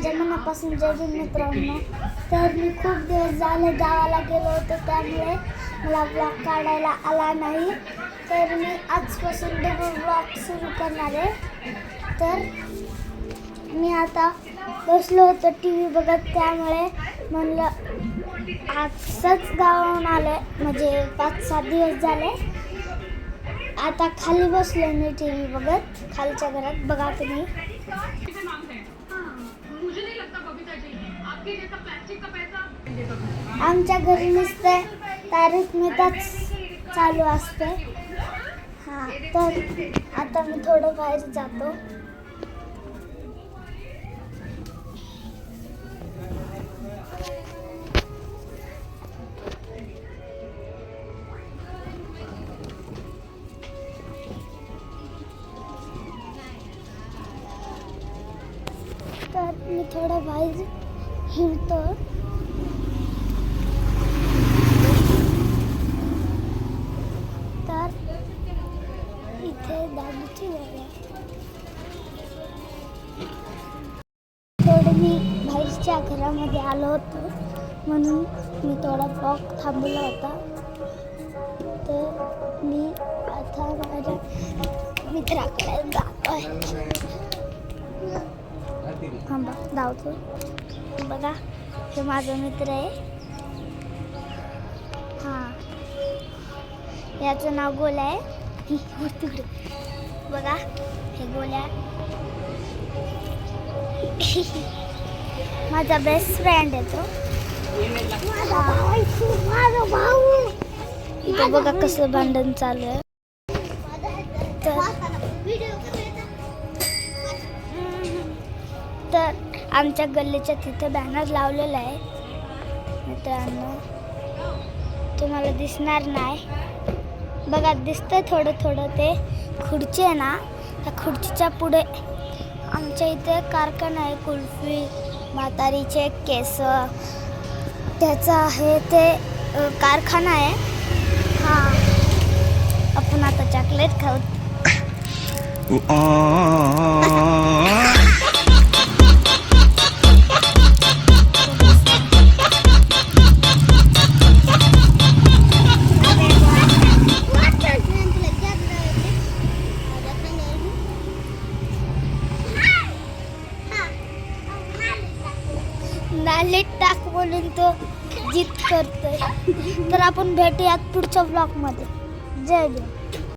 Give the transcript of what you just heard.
माझ्या मनापासून जय भीम मित्रांनो. तर मी खूप दिवस झाले गावाला गेलो होतो, त्यामुळे मला ब्लॉग काढायला आला नाही. तर मी आजपासून डबल ब्लॉग सुरू करणार आहे. तर मी आता बसलो होतो टी व्ही बघत, त्यामुळे म्हणलं आजच गावाहून आलं, म्हणजे 5-7 दिवस झाले. आता खाली बसलो मी टी व्ही बघत, खालच्या घरात. बघा तुम्ही. आमच्या घरी नुसते तारीख मिताच चालू असते. हां, तर आता मी थोडं बाहेर जातो. तर मी थोडं बाहेर हिंडतो. तर इथे दादूची घर आहे. थोडं मी बाहेरच्या घरामध्ये आलो होतो, म्हणून मी थोडा ब्लॉग थांबवला होता. तर मी आता माझ्या मित्राकडे जातोय. थांबा, धावतो. बघा, हे माझा मित्र आहे. हां, याचं नाव गोल्या आहे. तिकडे बघा, हे गोल्या माझा बेस्ट फ्रेंड आहे तो. माझा भाऊ. इथं बघा कसं भांडण चालू आहे. तर आमच्या गल्लीच्या तिथे बॅनर लावलेला आहे मित्रांनो, तुम्हाला दिसणार नाही. बघा, दिसतंय थोडं थोडं. ते खुर्ची आहे ना, त्या खुर्चीच्या पुढे आमच्या इथे कारखाना आहे, कुल्फी म्हातारीचे केस त्याचा आहे ते कारखाना आहे. हां, आपण आता चॉकलेट खाऊ. नालीत टाक म्हणून तो जिद करतोय. तर आपण भेटूयात पुढच्या ब्लॉगमध्ये. जय भीम.